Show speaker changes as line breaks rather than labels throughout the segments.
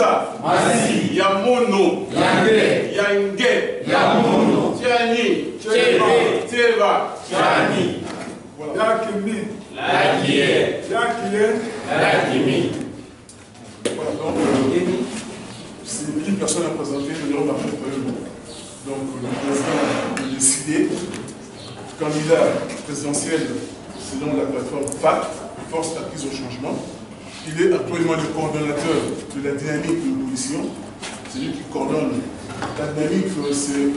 Makusa,
Masi,
Yamono,
Yande,
Yange,
Yamono,
Tiani, Teva,
Chani,
Yakimi,
Lakie,
Yakien,
Lakimi.
Voilà, donc, c'est une personne à présenter, le numéro d'argent pour eux. Donc, le président a décidé, candidat présidentiel selon la plateforme FAC, Force acquise au changement. Il est actuellement le coordonnateur de la dynamique de l'opposition. C'est lui qui coordonne. La dynamique, c'est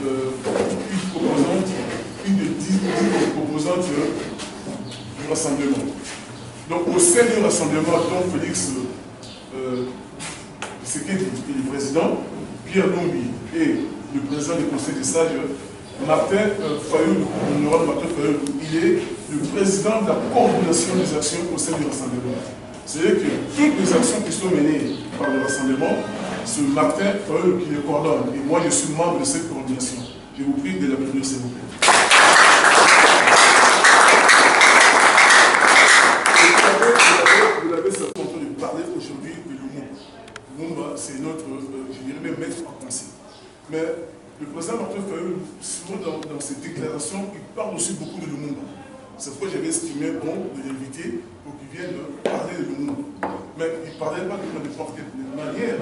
une des 10 composantes du rassemblement. Donc, au sein du rassemblement, donc Félix Tshisekedi est le président, Pierre Lumbi est le président du Conseil des sages, Martin Fayulu, l'honorable Martin Fayulu, il est le président de la coordination des actions au sein du rassemblement. C'est-à-dire que toutes les actions qui sont menées par le rassemblement, c'est Martin Fayulu qui les coordonne. Et moi, je suis membre de cette coordination. Je vous prie de l'applaudir, s'il vous plaît. Vous l'avez certainement entendu parler aujourd'hui de Lumumba. Lumumba, c'est notre, je dirais même maître en principe. Mais le président Martin Fayulu, souvent dans ses déclarations, il parle aussi beaucoup de Lumumba. C'est pourquoi j'avais estimé bon de l'inviter pour qu'il vienne parler de Lumumba. Mais il ne parlait pas de n'importe quelle manière.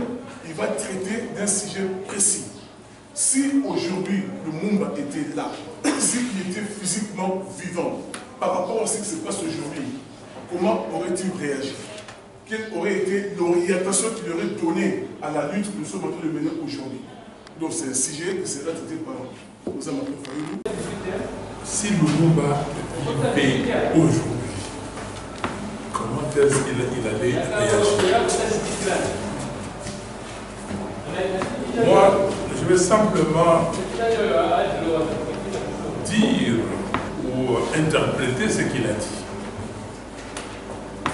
Il va traiter d'un sujet précis. Si aujourd'hui Lumumba était là, s'il était physiquement vivant, par rapport à ce qui se passe aujourd'hui, comment aurait-il réagi? Quelle aurait été l'orientation qu'il aurait donnée à la lutte que nous sommes en train de mener aujourd'hui? Donc c'est un sujet qui sera traité par nous.
Si Lumumba vivait aujourd'hui, comment est-ce qu'il allait réagir? Moi, je vais simplement dire ou interpréter ce qu'il a dit.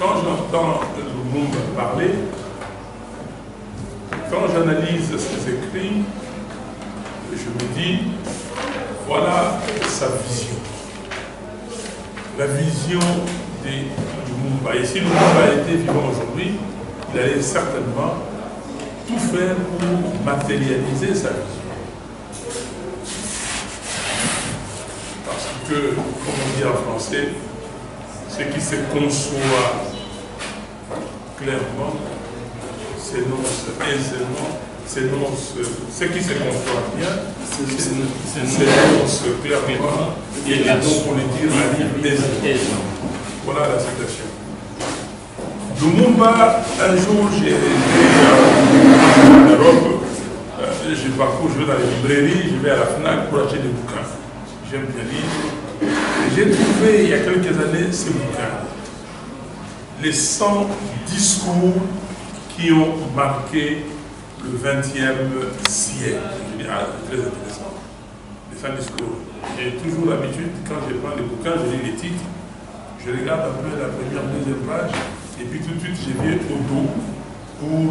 Quand j'entends Lumumba parler, quand j'analyse ses écrits, je me dis, voilà sa vision. La vision de Lumumba. Et si Lumumba était vivant aujourd'hui, il allait certainement tout faire pour matérialiser sa vision. Parce que, comme on dit en français, ce qui se conçoit clairement s'énonce aisément, ce qui se conçoit bien s'énonce clairement, et donc on le dit aisément. Voilà la citation. Lumumba, un jour j'ai été en Europe, je parcours, je vais dans les librairies, je vais à la FNAC pour acheter des bouquins. J'aime bien lire. J'ai trouvé il y a quelques années ce bouquin, les 100 discours qui ont marqué le XXe siècle. Très intéressant. Les 100 discours. J'ai toujours l'habitude, quand je prends les bouquins, je lis les titres, je regarde un peu la première, deuxième page, et puis tout de suite je viens au dos pour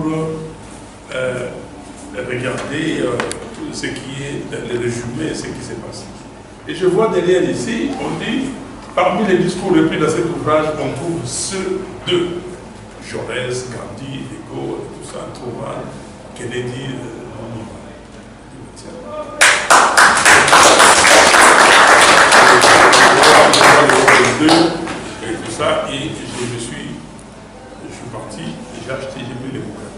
regarder ce qui est le résumé, ce qui s'est passé. Et je vois derrière ici, on dit, parmi les discours repris dans cet ouvrage, on trouve ceux de Jaurès, Gandhi, De Gaulle, tout ça, Truman, Kennedy, et tout ça, et je suis parti, et j'ai acheté, j'ai pris les bouquins.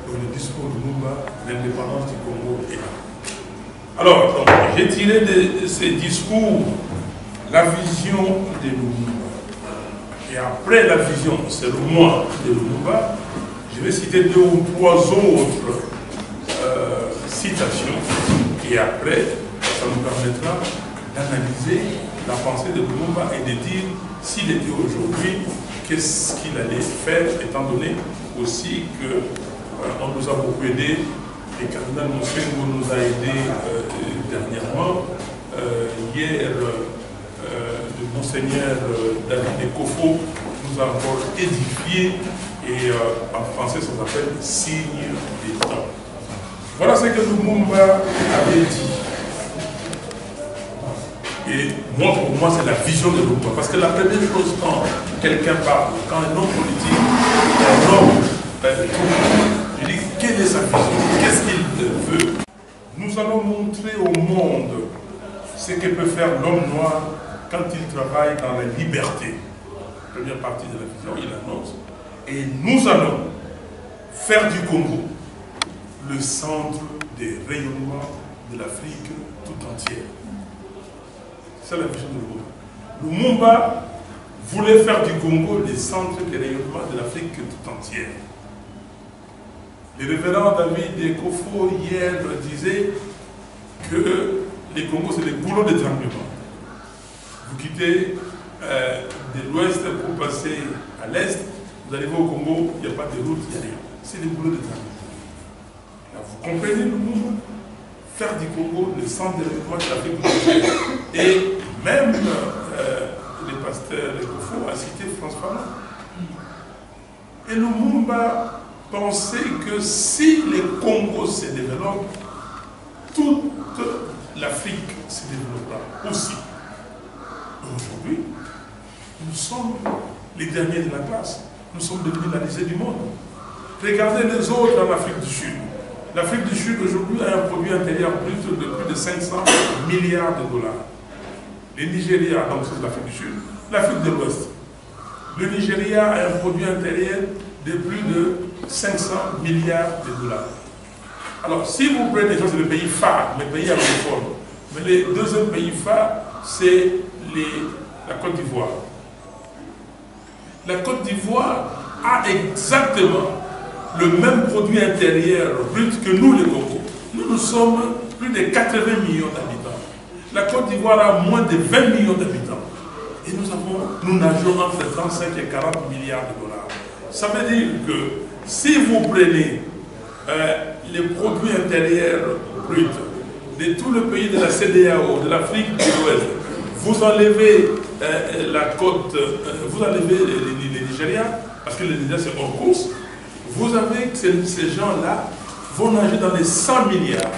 Donc le discours de Lumumba, l'indépendance du Congo est là. Alors, j'ai tiré de ces discours la vision de Lumumba. Et après la vision, c'est le moi de Lumumba, je vais citer 2 ou 3 autres citations. Et après, ça nous permettra d'analyser la pensée de Lumumba et de dire s'il était aujourd'hui, qu'est-ce qu'il allait faire, étant donné aussi qu'on nous a beaucoup aidé. Le cardinal Moussengo nous a aidés dernièrement. Hier, le monseigneur David Ekofo nous a encore édifié, et en français ça s'appelle signe des temps. Voilà ce que Lumumba avait dit. Et moi, pour moi, c'est la vision de Lumumba. Parce que la première chose, quand quelqu'un parle, quand un homme politique, un homme, je dis, est sa vision? Qu'est-ce qu'il veut? Nous allons montrer au monde ce que peut faire l'homme noir quand il travaille dans la liberté. Première partie de la vision, il annonce. Et nous allons faire du Congo le centre des rayonnements de l'Afrique tout entière. C'est la vision de Lumumba. Lumumba voulait faire du Congo le centre des rayonnements de l'Afrique tout entière. Le révérend David Ekofo hier disait que les Congos c'est les boulots d'étranglement. Vous quittez de l'ouest pour passer à l'est, vous arrivez au Congo, il n'y a pas de route, il n'y a rien. C'est des boulots d'étranglement. Vous comprenez le mouvement? Faire du Congo le centre de rayonnement de l'Afrique tout entière. Et même le pasteur Ekofo a cité François Fanon. Et Lumumba pensait que si le Congo se développe, toute l'Afrique se développera aussi. Aujourd'hui, nous sommes les derniers de la classe. Nous sommes devenus la risée du monde. Regardez les autres en Afrique du Sud. L'Afrique du Sud aujourd'hui a un produit intérieur brut de plus de 500 milliards de dollars. Le Nigeria, donc c'est l'Afrique du Sud, l'Afrique de l'Ouest. Le Nigeria a un produit intérieur de plus de 500 milliards de dollars. Alors, si vous prenez, ça c'est le pays phare, le pays anglophone, mais le deuxième pays phare, c'est la Côte d'Ivoire. La Côte d'Ivoire a exactement le même produit intérieur brut que nous, les Congo. Nous sommes plus de 80 millions d'habitants. La Côte d'Ivoire a moins de 20 millions d'habitants. Et nous nageons entre 35 et 40 milliards de dollars. Ça veut dire que si vous prenez les produits intérieurs bruts de tout le pays de la CEDEAO, de l'Afrique de l'Ouest, vous enlevez la côte, vous enlevez les Nigériens, parce que le Nigeria c'est hors course, vous avez ces gens-là vont nager dans les 100 milliards,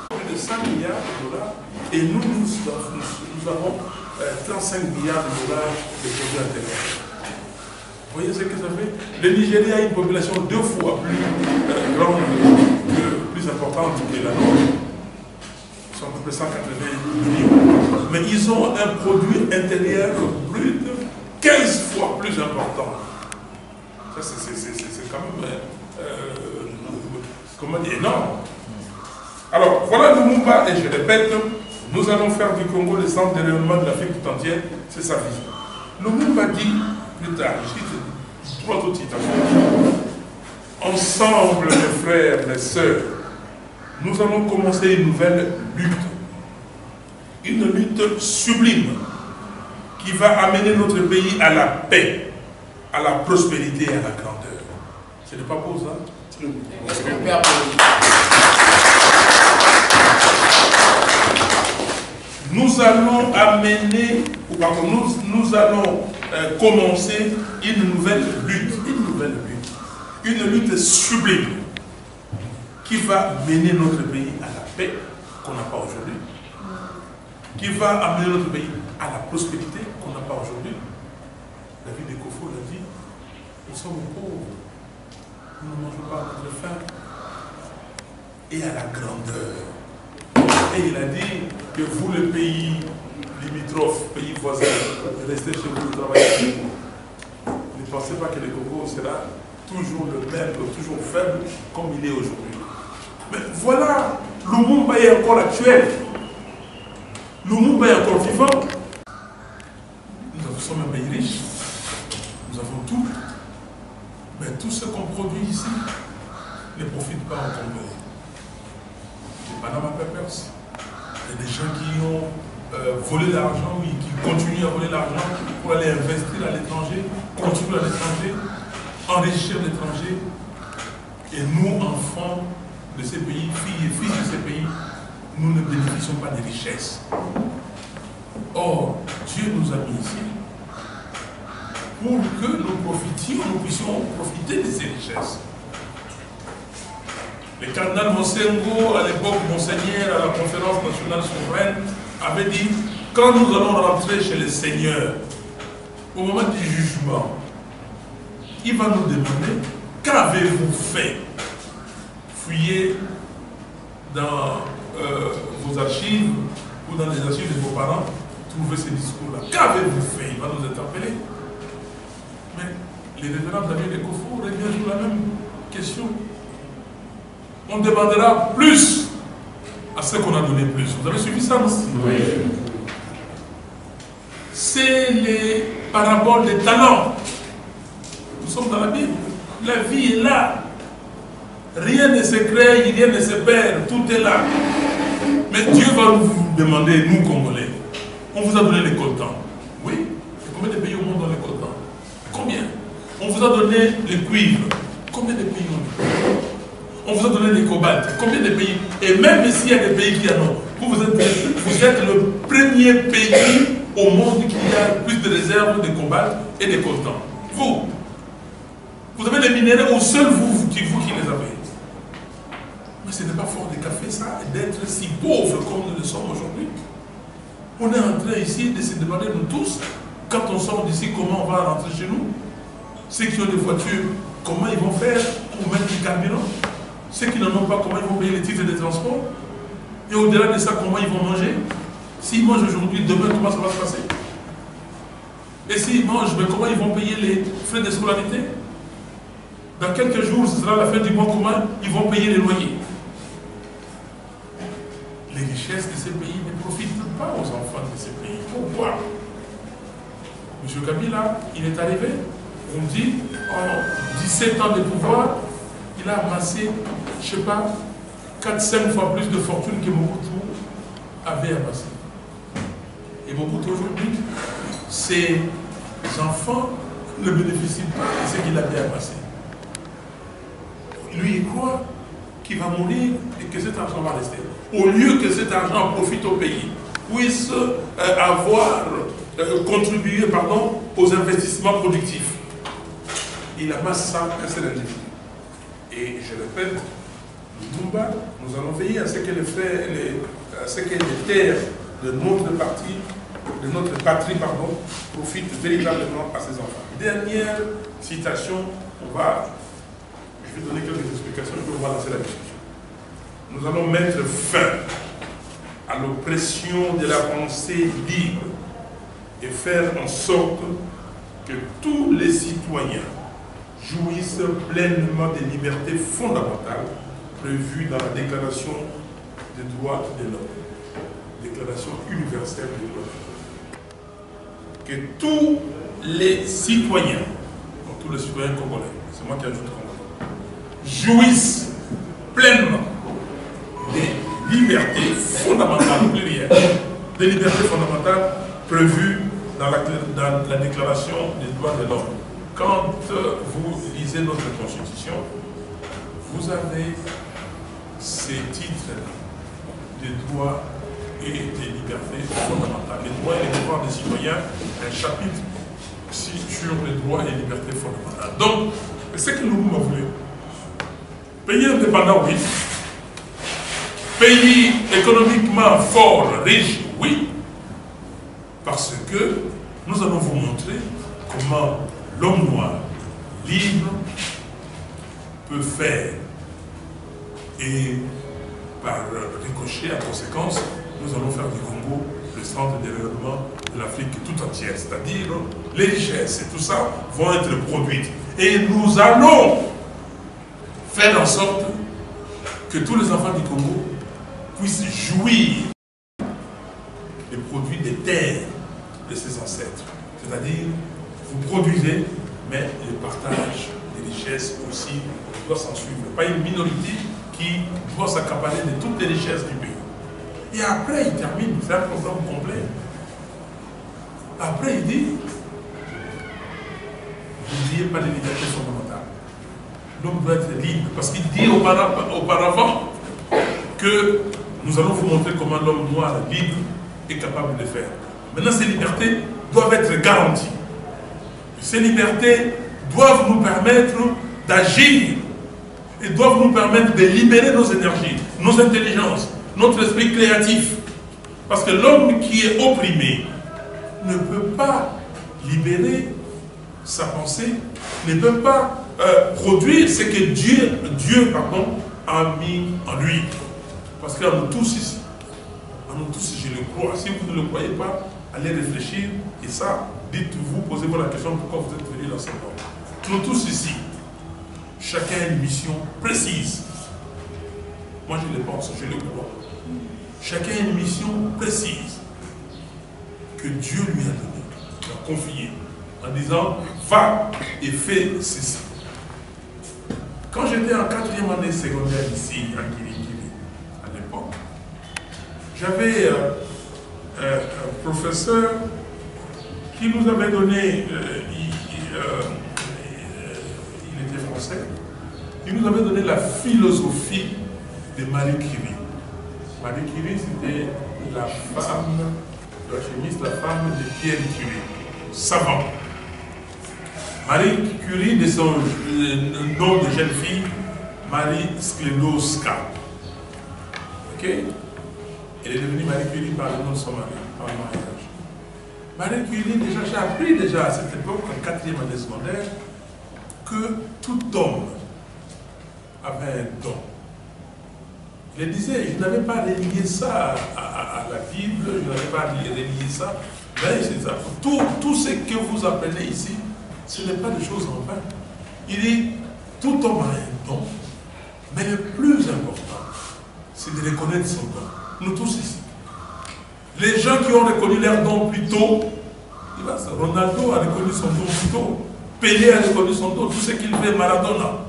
plus de 100 milliards de dollars, et nous avons 35 milliards de dollars de produits intérieurs. Vous voyez ce que ça fait? Le Nigeria a une population 2 fois plus grande, plus importante que la nôtre. Ils sont à peu près 180 millions. Mais ils ont un produit intérieur brut 15 fois plus important. Ça, c'est quand même comment dire, énorme. Alors, voilà Lumumba, et je répète, nous allons faire du Congo le centre de rayonnement de l'Afrique tout entière. C'est sa vision. Lumumba dit plus tard, je cite 3 autres citations. Ensemble, mes frères, mes sœurs, nous allons commencer une nouvelle lutte. Une lutte sublime qui va amener notre pays à la paix, à la prospérité et à la grandeur. Ce n'est pas beau ça? Nous allons amener, ou pardon, nous allons commencer une nouvelle lutte, une lutte sublime qui va mener notre pays à la paix qu'on n'a pas aujourd'hui, qui va amener notre pays à la prospérité qu'on n'a pas aujourd'hui. David Ekofo l'a dit, nous sommes pauvres, nous ne mangeons pas notre faim, et à la grandeur. Et il a dit que vous, le pays limitrophe, pays voisin, restez chez vous, travaillez chez vous. Ne pensez pas que le Congo sera toujours le même, toujours faible comme il est aujourd'hui. Mais voilà, Lumumba est encore actuel. Lumumba est encore vivant. Nous sommes un pays riche. Nous avons tout. Mais tout ce qu'on produit ici ne profite pas au Congo. Les Panama Papers. Il y a des gens qui ont volé l'argent, oui, qui continuent à voler l'argent pour aller investir à l'étranger, continuer à l'étranger, enrichir l'étranger. Et nous, enfants de ces pays, filles et fils de ces pays, nous ne bénéficions pas des richesses. Or, Dieu nous a mis ici pour que nous puissions profiter de ces richesses. Le cardinal Monsengo, à l'époque Monseigneur, à la conférence nationale souveraine, avait dit, quand nous allons rentrer chez le Seigneur, au moment du jugement, il va nous demander, qu'avez-vous fait? fouillez dans vos archives ou dans les archives de vos parents, trouvez ces discours-là. Qu'avez-vous fait? Il va nous interpeller. Mais les révérends David et Kofo reviennent sur la même question. On demandera plus à ceux qu'on a donné plus. Vous avez suivi ça, non?
Oui.
C'est les paraboles des talents. Nous sommes dans la Bible. La vie est là. Rien ne se crée, rien ne se perd. Tout est là. Mais Dieu va vous demander, nous Congolais, on vous a donné les coltans. Oui. Et combien de pays au monde ont les coltans? Combien? On vous a donné les cuivres. Combien de pays ont? On vous a donné les cobaltes. Combien de pays? Et même s'il y a des pays qui en ont, vous êtes le premier pays au monde qui a plus de réserves de cobalt et de coltan. Vous avez les minéraux, ou seul vous qui les avez. Mais ce n'est pas fort de café, ça, d'être si pauvre comme nous le sommes aujourd'hui. On est en train ici de se demander, nous tous, quand on sort d'ici, comment on va rentrer chez nous. Ceux qui ont des voitures, comment ils vont faire pour mettre du carburant. Ceux qui n'en ont pas, comment ils vont payer les titres de transport. Et au-delà de ça, comment ils vont manger. S'ils mangent aujourd'hui, demain, comment ça va se passer? Et s'ils mangent, mais comment ils vont payer les frais de scolarité? Dans quelques jours, ce sera la fin du mois, comment ils vont payer les loyers? Les richesses de ces pays ne profitent pas aux enfants de ces pays. Pourquoi? M. Kabila, il est arrivé, on dit, en 17 ans de pouvoir, il a amassé, je ne sais pas, 4-5 fois plus de fortune que Mobutu avait amassé. Et Mobutu aujourd'hui, ses enfants ne bénéficient pas de ce qu'il avait amassé. Lui, il croit qu'il va mourir et que cet argent va rester. Au lieu que cet argent profite au pays, puisse contribuer aux investissements productifs. Il amasse ça à cet individu. Et je répète, Lumumba, nous allons veiller à ce que les terres de notre parti, de notre patrie, profitent véritablement à ses enfants. Dernière citation, je vais donner quelques explications, puis on va lancer la discussion. Nous allons mettre fin à l'oppression de la pensée libre et faire en sorte que tous les citoyens jouissent pleinement des libertés fondamentales prévues dans la Déclaration des droits de l'homme, Déclaration universelle des droits de l'homme. Que tous les citoyens, donc tous les citoyens congolais, c'est moi qui ajoute congolais, jouissent pleinement des libertés fondamentales, plurielles, des libertés fondamentales prévues dans la Déclaration des droits de l'homme. Quand vous lisez notre Constitution, vous avez ces titres des droits et des libertés fondamentales. Les droits et les devoirs des citoyens, un chapitre sur les droits et les libertés fondamentales. Donc, c'est ce que nous voulons. Pays indépendant, oui. Pays économiquement fort, riche, oui. Parce que nous allons vous montrer comment l'homme noir, libre, peut faire. Et par ricochet, en conséquence, nous allons faire du Congo le centre de développement de l'Afrique tout entière. C'est-à-dire, les richesses et tout ça vont être produites. Et nous allons faire en sorte que tous les enfants du Congo puissent jouir des produits des terres de ses ancêtres. C'est-à-dire, vous produisez, mais le partage des richesses aussi doit s'en suivre. Pas une minorité qui doit s'accaparer de toutes les richesses du pays. Et après, il termine, c'est un programme complet. Après, il dit, n'oubliez pas les libertés fondamentales. L'homme doit être libre, parce qu'il dit auparavant que nous allons vous montrer comment l'homme noir libre est capable de faire. Maintenant, ces libertés doivent être garanties. Ces libertés doivent nous permettre d'agir et doivent nous permettre de libérer nos énergies, nos intelligences, notre esprit créatif. Parce que l'homme qui est opprimé ne peut pas libérer sa pensée, ne peut pas produire ce que Dieu a mis en lui. Parce qu'à nous tous ici, je le crois. Si vous ne le croyez pas, allez réfléchir et ça, dites-vous, posez-vous la question pourquoi vous êtes venus dans cette ordre. Nous tous ici, chacun a une mission précise. Moi je le pense, je le crois. Chacun a une mission précise que Dieu lui a donnée, lui a confiée, en disant va et fais ceci. Quand j'étais en 4e année secondaire ici, à Kirikiri, à l'époque, j'avais un professeur qui nous avait donné, il était français, il nous avait donné la philosophie de Marie Curie. Marie Curie, c'était la femme, la chimiste, la femme de Pierre Curie, savant. Marie Curie, de son nom de jeune fille, Marie Sklodowska. Ok? Elle est devenue Marie Curie par le nom de son mari, par le mariage. Marie Curie, déjà, j'ai appris déjà à cette époque, en 4e année secondaire, que tout homme avait un don. Je disais, je n'avais pas relié ça à la Bible, je n'avais pas relié ça. Mais c'est ça. Tout ce que vous apprenez ici, ce n'est pas des choses en vain. Il dit, tout homme a un don, mais le plus important, c'est de reconnaître son don. Nous tous ici. Les gens qui ont reconnu leur don plus tôt, Ronaldo a reconnu son don plus tôt, Pelé a reconnu son don, tout ce qu'il fait, Maradona.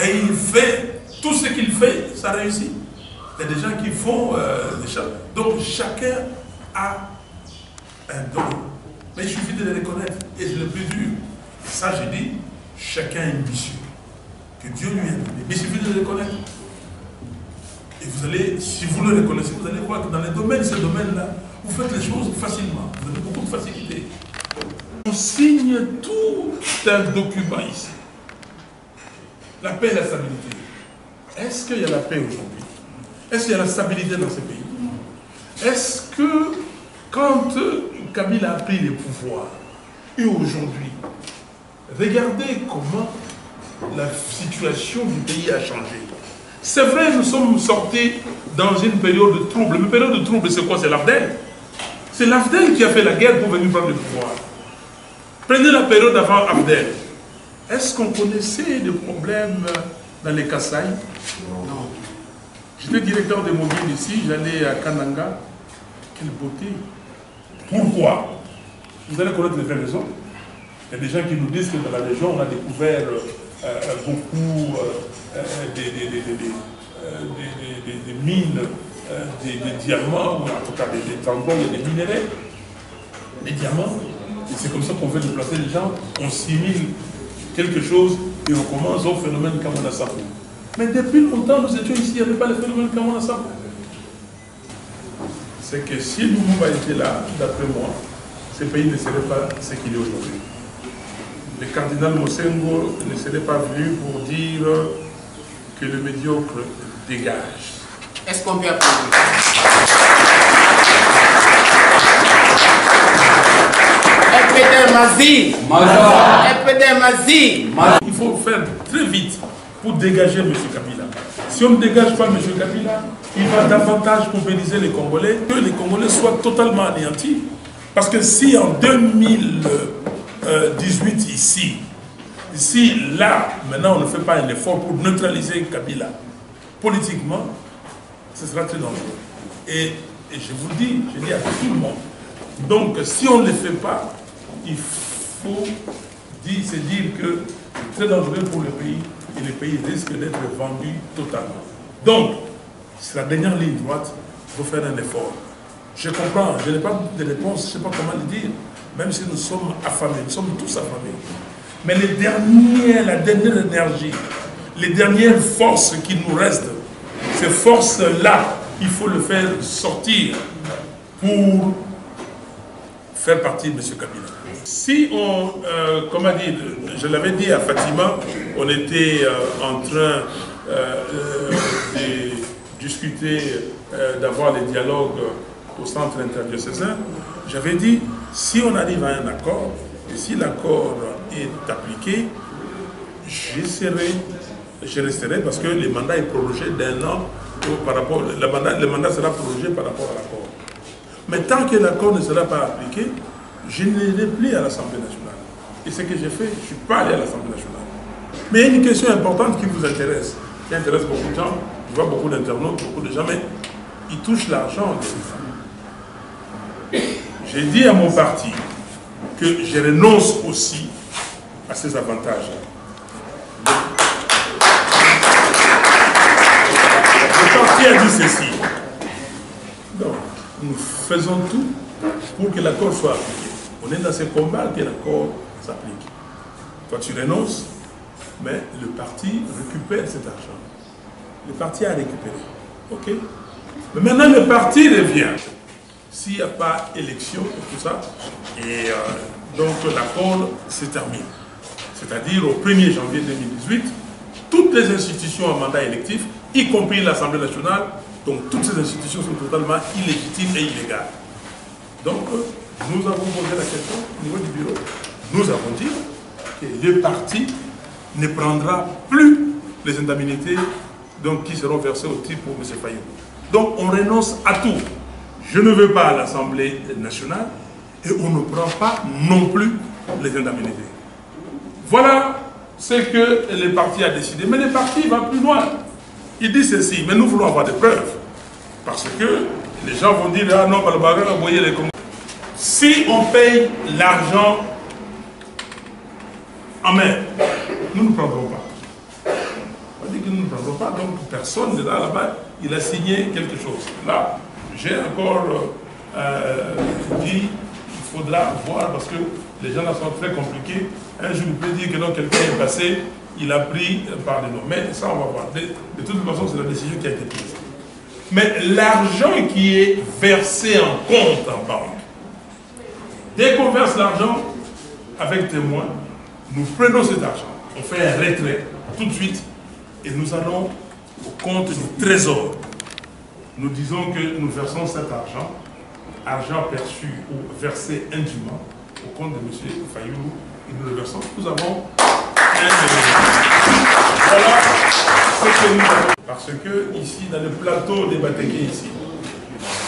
Et il fait, tout ce qu'il fait, ça réussit. Il y a des gens qui font des choses. Donc chacun a un don. Mais il suffit de le reconnaître. Et c'est le plus dur. Ça, j'ai dit, chacun a une mission que Dieu lui a donnée. Mais il suffit de le reconnaître. Et vous allez, si vous le reconnaissez, vous allez voir que dans les domaines, ces domaines-là, vous faites les choses facilement. Vous avez beaucoup de facilité. On signe tout un document ici. La paix et la stabilité. Est-ce qu'il y a la paix aujourd'hui? Est-ce qu'il y a la stabilité dans ces pays? Est-ce que quand Kabila a pris le pouvoir, et aujourd'hui, regardez comment la situation du pays a changé. C'est vrai, nous sommes sortis dans une période de trouble. Une période de trouble, c'est quoi? C'est l'Afdel. C'est l'Afdel qui a fait la guerre pour venir prendre le pouvoir. Prenez la période avant Afdel. Est-ce qu'on connaissait des problèmes dans les Kasaï? Non. J'étais directeur des mobiles ici, j'allais à Kananga. Quelle beauté! Pourquoi? Vous allez connaître les vraies raisons. Il y a des gens qui nous disent que dans la région, on a découvert beaucoup des mines, des diamants, ou en tout cas des endroits où il y a des minéraux, des diamants. Et c'est comme ça qu'on veut déplacer les gens, on simule quelque chose et on commence au phénomène Kamana Sapo. Mais depuis longtemps, nous étions ici, il n'y avait pas le phénomène Kamana Sapo. C'est que si Lumumba était là, d'après moi, ce pays ne serait pas ce qu'il est aujourd'hui. Le cardinal Mosengo ne serait pas venu pour dire que le médiocre dégage.
Est-ce qu'on peut applaudir?
Il faut faire très vite pour dégager M. Kabila. Si on ne dégage pas M. Kabila, il va davantage mobiliser les Congolais, que les Congolais soient totalement anéantis. Parce que si en 2018 ici, là, maintenant on ne fait pas un effort pour neutraliser Kabila politiquement, ce sera très dangereux. Et je vous le dis, je dis à tout le monde, donc si on ne le fait pas, il faut se dire que c'est très dangereux pour le pays et le pays risque d'être vendu totalement. Donc, c'est la dernière ligne droite, il faut faire un effort. Je comprends, je n'ai pas de réponse, je ne sais pas comment le dire, même si nous sommes affamés, nous sommes tous affamés. Mais la dernière énergie, les dernières forces qui nous restent, ces forces-là, il faut le faire sortir pour faire partie de M. Kabila. Si on, comment dire, je l'avais dit à Fatima, on était en train de discuter, d'avoir les dialogues au centre interdiocésain, j'avais dit, si on arrive à un accord, et si l'accord est appliqué, j'essaierai je resterai parce que le mandat est prolongé d'1 an par rapport, le mandat sera prolongé par rapport à l'accord. Mais tant que l'accord ne sera pas appliqué, je n'irai plus à l'Assemblée nationale. Et ce que j'ai fait, je ne suis pas allé à l'Assemblée nationale. Mais il y a une question importante qui vous intéresse, qui intéresse beaucoup de gens, je vois beaucoup d'internautes, beaucoup de gens, mais ils touchent l'argent des femmes. J'ai dit à mon parti que je renonce aussi à ces avantages. Le parti a dit ceci. Donc, nous faisons tout pour que l'accord soit appliqué. On est dans ce combat que l'accord s'applique. Toi, tu renonces, mais le parti récupère cet argent. Le parti a récupéré. OK? Mais maintenant, le parti revient. S'il n'y a pas élection et tout ça, et donc l'accord se termine. C'est-à-dire au 1er janvier 2018, toutes les institutions à mandat électif, y compris l'Assemblée nationale, donc toutes ces institutions sont totalement illégitimes et illégales. Donc, nous avons posé la question au niveau du bureau. Nous avons dit que le parti ne prendra plus les indemnités donc, qui seront versées au titre pour M. Fayou. Donc, on renonce à tout. Je ne veux pas à l'Assemblée nationale et on ne prend pas non plus les indemnités. Voilà ce que le parti a décidé. Mais le parti va plus loin. Il dit ceci, mais nous voulons avoir des preuves. Parce que les gens vont dire, ah non, vous voyez les Congolais. Si on paye l'argent en mer, nous ne prendrons pas. On dit que nous ne prendrons pas, donc personne n'est là-bas, il a signé quelque chose. Là, j'ai encore dit, il faudra voir, parce que les gens là sont très compliqués. Un jour, il peut dire que non, quelqu'un est passé, il a pris par les noms. Mais ça, on va voir. De toute façon, c'est la décision qui a été prise. Mais l'argent qui est versé en compte en banque, dès qu'on verse l'argent avec témoin, nous prenons cet argent, on fait un retrait tout de suite et nous allons au compte du trésor. Nous disons que nous versons cet argent, argent perçu ou versé indûment au compte de M. Fayou, et nous le versons. Nous avons un voilà ce que nous avons. Parce que ici, dans le plateau des Batégués, ici,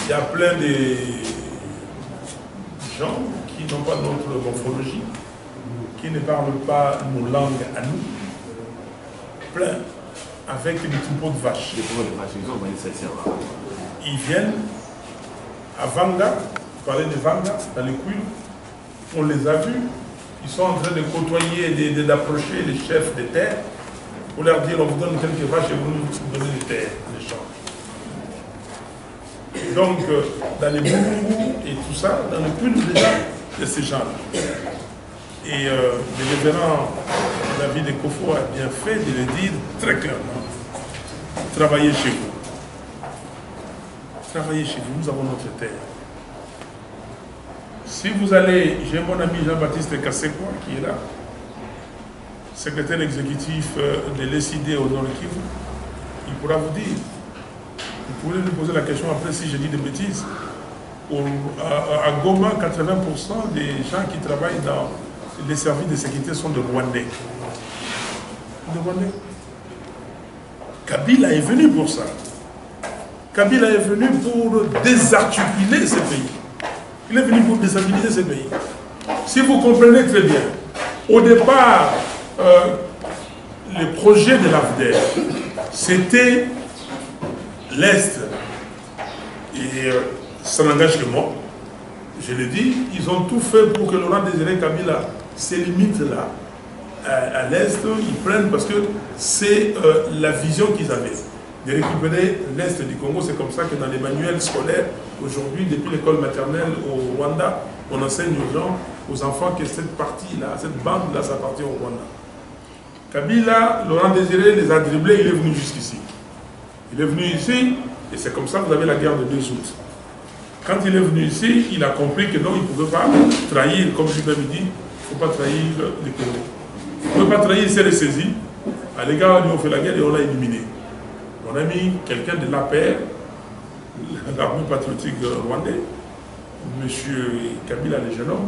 il y a plein de gens qui n'ont pas notre morphologie, qui ne parlent pas nos langues à nous, plein, avec des troupeaux de vaches. Ils viennent à Vanga, parler de Vanga, dans les Kouilou, on les a vus, ils sont en train de côtoyer, d'approcher les chefs des terres, pour leur dire on vous donne quelques vaches et vous nous donnez des terres, des champs. Donc, dans les Boubou et tout ça, dans le Kouilou déjà, de ces gens-là. Et le révérend David de Kofo a bien fait de le dire très clairement. Travaillez chez vous. Travaillez chez vous, nous avons notre terre. Si vous allez, j'ai mon ami Jean-Baptiste Kassekwa qui est là, secrétaire exécutif de l'ESID au Nord Kivu, il pourra vous dire. Vous pouvez lui poser la question après si je dis des bêtises. À Goma, 80% des gens qui travaillent dans les services de sécurité sont de Rwandais. De Rwandais. Kabila est venu pour ça. Kabila est venu pour désarticuler ce pays. Il est venu pour déstabiliser ce pays. Si vous comprenez très bien, au départ, le projet de l'AFDER, c'était l'Est. Et ça n'engage que moi. Je le dis, ils ont tout fait pour que Laurent Désiré Kabila se limite là, à l'Est. Ils prennent parce que c'est la vision qu'ils avaient. De récupérer l'Est du Congo, c'est comme ça que dans les manuels scolaires, aujourd'hui, depuis l'école maternelle au Rwanda, on enseigne aux gens, aux enfants que cette partie-là, cette bande-là, ça appartient au Rwanda. Kabila, Laurent Désiré les a dribblés, il est venu jusqu'ici. Il est venu ici, et c'est comme ça que vous avez la guerre de 2 août. Quand il est venu ici, il a compris que non, il ne pouvait pas trahir, comme je l'avais dit, il ne faut pas trahir les Congolais. Il ne pouvait pas trahir, il s'est ressaisi. À l'égard, nous on fait la guerre et on l'a éliminé. On a mis quelqu'un de l'APR, l'armée patriotique rwandais, M. Kabila, le jeune homme.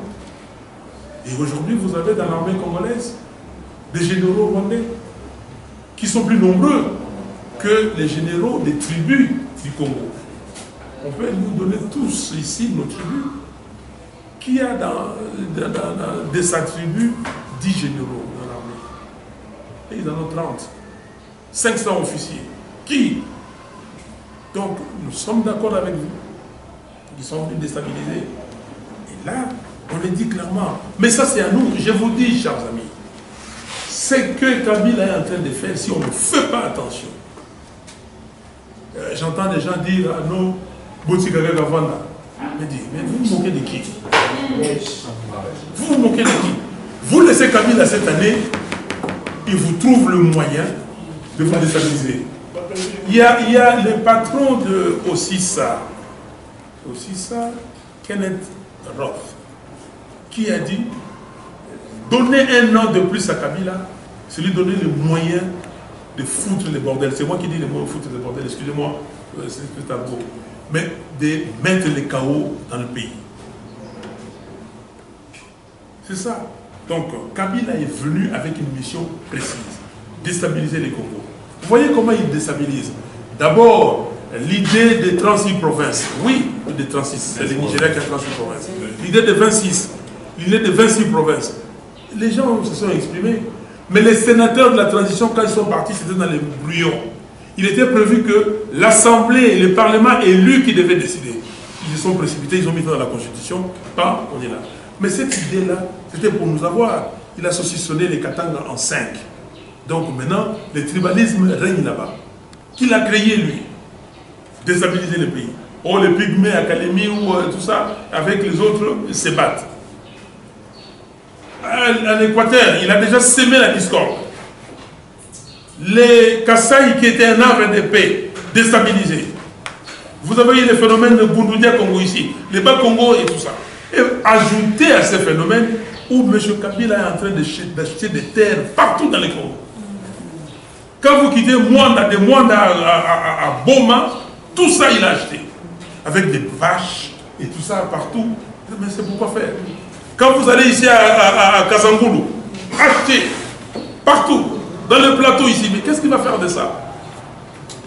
Et aujourd'hui, vous avez dans l'armée congolaise des généraux rwandais qui sont plus nombreux que les généraux des tribus du Congo. On peut nous donner tous ici nos tribus. Qui a de sa tribu 10 généraux dans l'armée? Et ils en ont 30. 500 officiers. Qui? Donc, nous sommes d'accord avec vous. Ils sont venus déstabiliser. Et là, on les dit clairement. Mais ça, c'est à nous. Je vous dis, chers amis, c'est que Kabila est en train de faire si on ne fait pas attention. J'entends des gens dire à nos Boutigaga Gavanda. Mais vous vous moquez de qui? Vous vous moquez de qui? Vous laissez Kabila cette année, il vous trouve le moyen de vous déstabiliser. Il y a le patron de Ossissa, Kenneth Roth, qui a dit donner un an de plus à Kabila, c'est lui donner le moyen de foutre les bordels. C'est moi qui dis le mot foutre les bordels, excusez-moi, c'est tout à beau. Mais de mettre les chaos dans le pays. C'est ça. Donc, Kabila est venu avec une mission précise, déstabiliser les Congos. Vous voyez comment il déstabilise? D'abord, l'idée des 36 provinces. Oui, des 36, c'est le Nigeria qui a 36 provinces. L'idée de 26, l'idée de 26 provinces. Les gens se sont exprimés. Mais les sénateurs de la transition, quand ils sont partis, c'était dans les brouillons. Il était prévu que l'Assemblée et le Parlement élu qui devaient décider. Ils se sont précipités, ils ont mis dans la Constitution. Pas, on est là. Mais cette idée-là, c'était pour nous avoir. Il a saucissonné les Katanga en 5. Donc maintenant, le tribalisme règne là-bas. Qu'il a créé, lui. Déstabiliser le pays. Oh, les pygmées à Kalemi ou tout ça, avec les autres, ils se battent. En Équateur, il a déjà semé la discorde. Les Kasaï, qui étaient un arbre de paix, déstabilisés. Vous avez eu les phénomènes de Boundoudia Congo ici, les Bas-Congo et tout ça. Et ajouter à ces phénomènes où M. Kabila est en train d'acheter des terres partout dans les Congo. Quand vous quittez Mwanda, de Mwanda à Boma, tout ça il a acheté. Avec des vaches et tout ça partout. Mais c'est pourquoi faire? Quand vous allez ici à Kasangoulou, achetez partout, dans le plateau ici, mais qu'est-ce qu'il va faire de ça?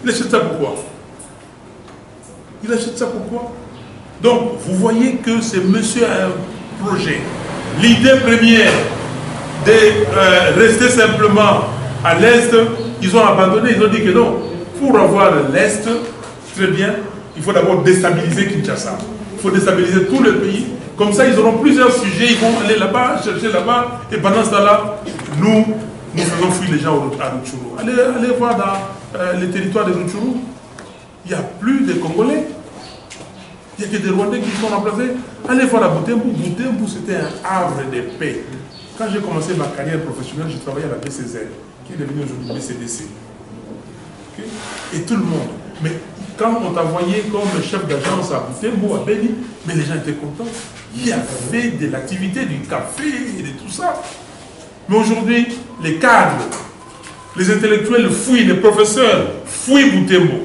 Il achète ça pourquoi? Il achète ça pourquoi? Donc, vous voyez que ce monsieur a un projet. L'idée première de rester simplement à l'Est, ils ont abandonné, ils ont dit que non. Pour avoir l'Est, très bien, il faut d'abord déstabiliser Kinshasa. Il faut déstabiliser tout le pays. Comme ça, ils auront plusieurs sujets, ils vont aller là-bas, chercher là-bas, et pendant ce temps-là, nous faisons fuir les gens à Rutshuru. Allez voir dans les territoires de Rutshuru, il n'y a plus de Congolais. Il n'y a que des Rwandais qui sont remplacés. Allez voir à Butembo. Butembo, c'était un havre de paix. Quand j'ai commencé ma carrière professionnelle, j'ai travaillé à la BCZ, qui est devenue aujourd'hui BCDC. Okay? Et tout le monde. Mais quand on t'a envoyé comme chef d'agence à Butembo, à Beni, mais les gens étaient contents. Il y avait de l'activité, du café et de tout ça. Mais aujourd'hui, les cadres, les intellectuels fuient, les professeurs fuient Butembo.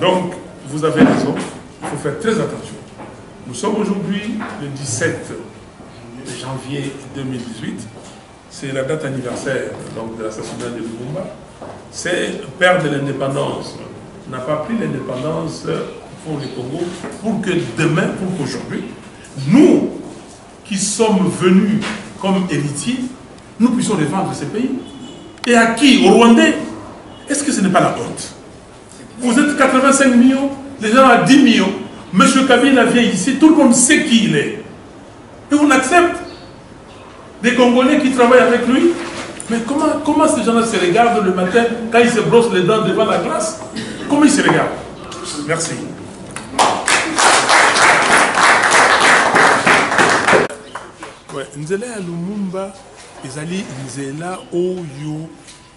Donc, vous avez raison, il faut faire très attention. Nous sommes aujourd'hui le 17 janvier 2018. C'est la date anniversaire de l'assassinat de Lumumba. C'est le père de l'indépendance n'a pas pris l'indépendance pour le Congo pour que demain, pour qu'aujourd'hui, nous qui sommes venus comme héritiers, nous puissions défendre ces pays. Et à qui? Aux Rwandais? Est-ce que ce n'est pas la honte? Vous êtes 85 millions, les gens à 10 millions. Monsieur Kabila vient ici, tout le monde sait qui il est. Et on accepte des Congolais qui travaillent avec lui. Mais comment ces gens-là se regardent le matin quand ils se brossent les dents devant la glace? Comment ils se regardent? Merci. Ouais, Nzela ya Lumumba, ezali Nzela oyo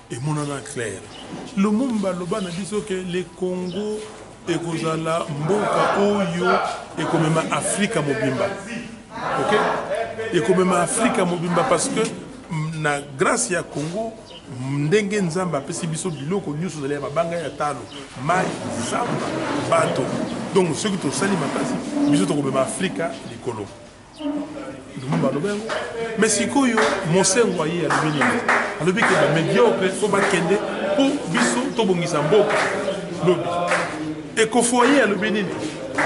et monana clair. Lumumba loba na biso que le Congo ekozala mboka oyo ekomema Afrika mobimba. OK? Ekomema Afrika mobimba parce que na grâce ya Congo ndenge nzamba apesi biso biloko nyuso zala ya mabanga ya talo mai zamba bato. Donc ce que to sali makasi biso to komema Afrika likolo. mais si koyo mosengo aye alobi nini alobi ke bamédiocre fo bakende mpo biso tobongisa mboka lobi ekofo aye alobi nini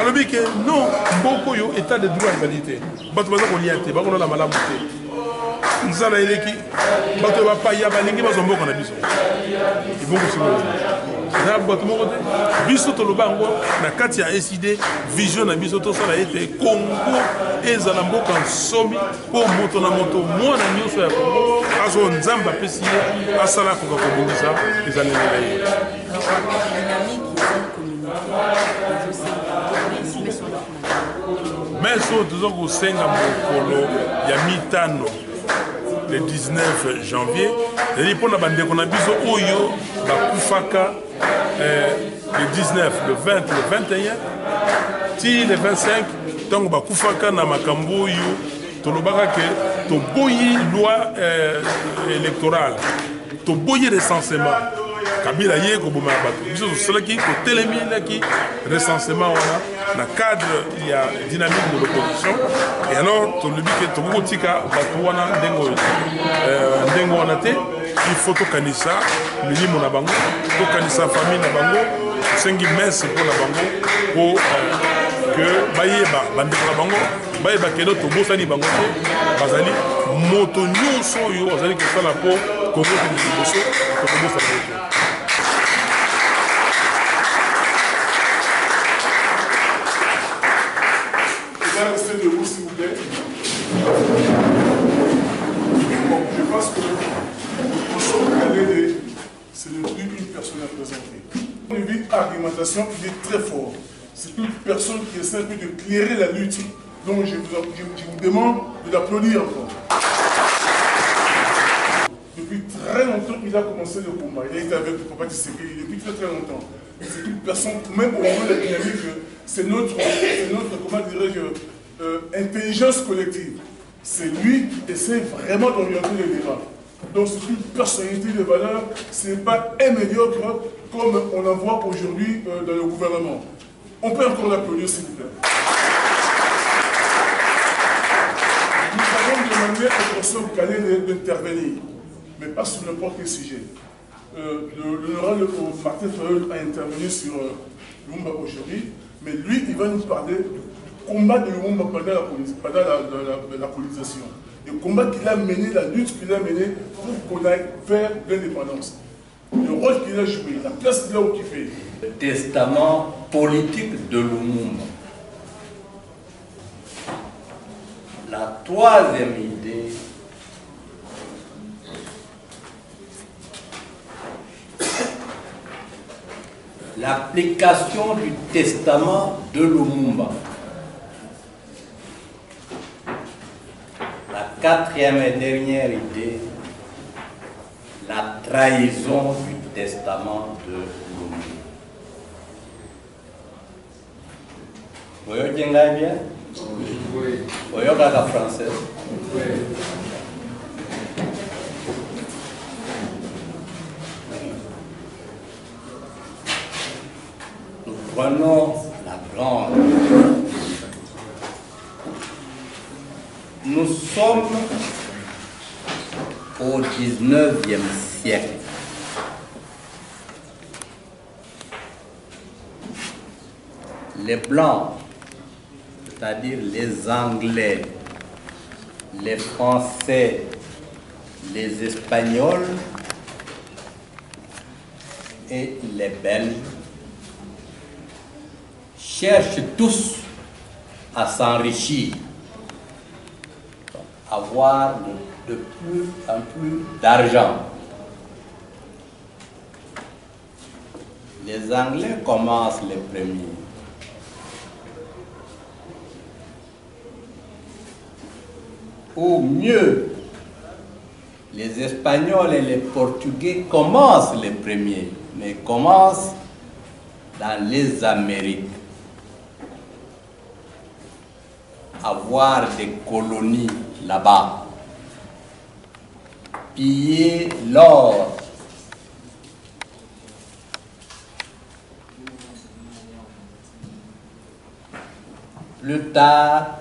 alobi ke non mboka oyo état de droit ezali te bato baza kolia te bakolala malamu te nzala eleki bato bapaya balingi bazwa mboka na biso ibongosimo na bato moko te biso toloba yango na kati ya SID vision na biso tosala ete Congo ezala mboka nsomi mpo moto na moto mwana nyonso ya Congo azwa nzambe apesi ye asala akoka kobongisa ezalela ye mais so toza kosenga mokolo ya mitano le 19 janvier ezali mpona bandeko na biso oyo bakufaka le 19, le 20, le 21 ti le 25 ntango bakufaka na makambo oyo tolobaka ke toboyi loi électorale toboyi recensement Kabila ye koboma bato biso tosalaki totelemilaki recensement wana na cadre ya dynamique de l'opposition et alors tolobi ke tokokotika bato wana ndenge wana te il faut tokanisa milimo na bango tokanisa famille na bango tosengi messe mpo na bango po ke bayeba bandeko na bango bayeba keno tobosani bango te bazali moto nyonso oyo azali kosala mpo kongo kende liboso tokobosana bango te.
Restez debout s'il vous plaît. Bon, je pense que c'est le plus une personne à présenter. Au niveau argumentation, il est très fort. C'est une personne qui essaie de clairer la lutte. Donc je vous demande de l'applaudir encore. Depuis très longtemps, il a commencé le combat. Il a été avec le papa Tshisekedi depuis très longtemps. C'est une personne, même au niveau de la dynamique, c'est notre comment dirais-je, intelligence collective. C'est lui qui essaie vraiment d'orienter les débats. Donc c'est une personnalité de valeur, ce n'est pas un médiocre comme on en voit aujourd'hui dans le gouvernement. On peut encore l'applaudir s'il vous plaît. Nous avons demandé au professeur Kalé d'intervenir, mais pas sur n'importe quel sujet. L'honorable Martin Fayol a intervenu sur Lumumba aujourd'hui, mais lui, il va nous parler du combat de Lumumba pendant la colonisation. Le combat qu'il a mené, la lutte qu'il a menée pour qu'on aille vers l'indépendance. Le rôle qu'il a joué, la place qu'il a occupée.
Le testament politique de Lumumba. La troisième idée, l'application du testament de Lumumba. La quatrième et dernière idée, la trahison du testament de Lumumba. Vous voyez bien? Oui. Vous voyez la française? Oui. Nous prenons la grande. Nous sommes au 19e siècle. Les Blancs, c'est-à-dire les Anglais, les Français, les Espagnols et les Belges cherchent tous à s'enrichir, avoir de plus en plus d'argent. Les Anglais commencent les premiers. Ou mieux, les Espagnols et les Portugais commencent les premiers, mais commencent dans les Amériques. Avoir des colonies là-bas, piller l'or, plus tard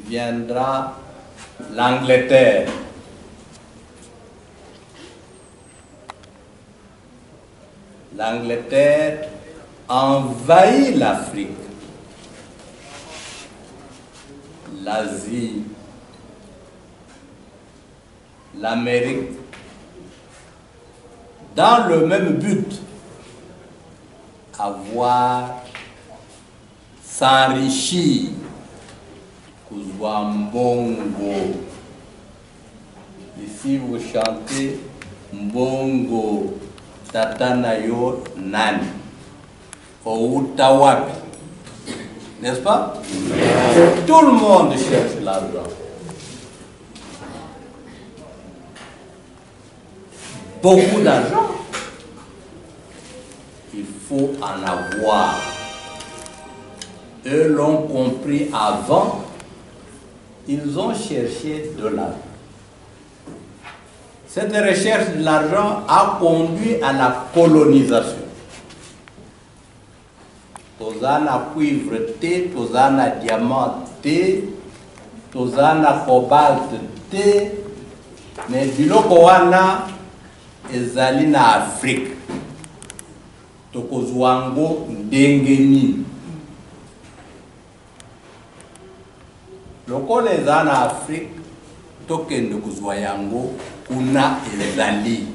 viendra l'Angleterre. L'Angleterre envahit l'Afrique, l'Asie, l'Amérique, dans le même but, avoir s'enrichir, Kuzwa Mbongo. Ici vous chantez Mbongo, Tatanayo Nani, Outawapi, n'est-ce pas? Tout le monde cherche l'argent. Beaucoup d'argent. Il faut en avoir. Eux l'ont compris avant. Ils ont cherché de l'argent. Cette recherche de l'argent a conduit à la colonisation. Tozana cuivre T, tozana diamant T, tozana cobalt T, mais biloko wana ezali na Afrique. Tokozwango ndengeni. Lokola eza na Afrique, tokende kuzwa yango kuna ezali.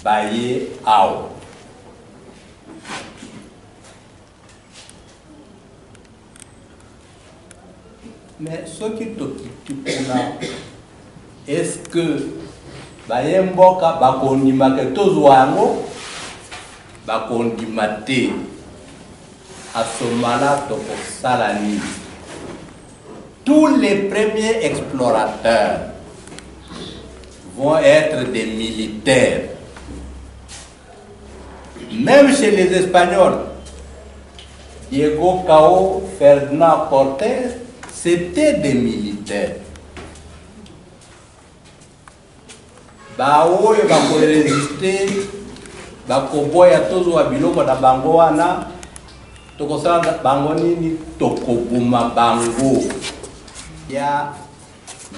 Baye ao. Mais ce qui te est-ce que baye mboka bakondima ke tozwa yango bakondima te? À ce moment-là, tous les premiers explorateurs vont être des militaires. Même chez les Espagnols, Diego Cao, Ferdinand Cortés, c'était des militaires. Bao et bako résister, bako boya tozo abiloko na bango wana. Tokosala bango nini tokobuma bango. Il y a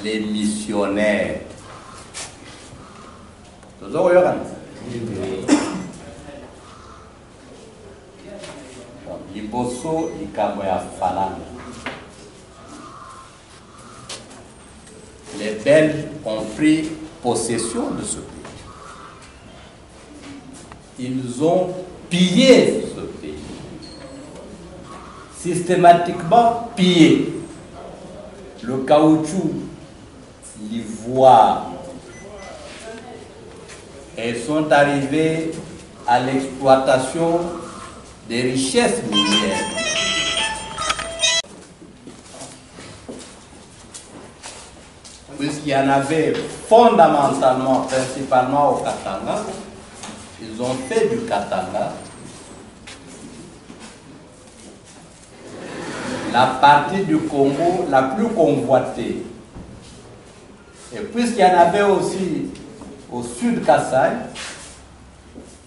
les missionnaires. Tozo yokan. Liboso ikamo ya falanga. Les Belges ont pris possession de ce pays. Ils ont pillé ce pays. Systématiquement pillé. Le caoutchouc, l'ivoire. Ils sont arrivés à l'exploitation des richesses minières. Puisqu'il y en avait fondamentalement, principalement au Katanga, ils ont fait du Katanga la partie du Congo la plus convoitée. Et puisqu'il y en avait aussi au sud Kassai,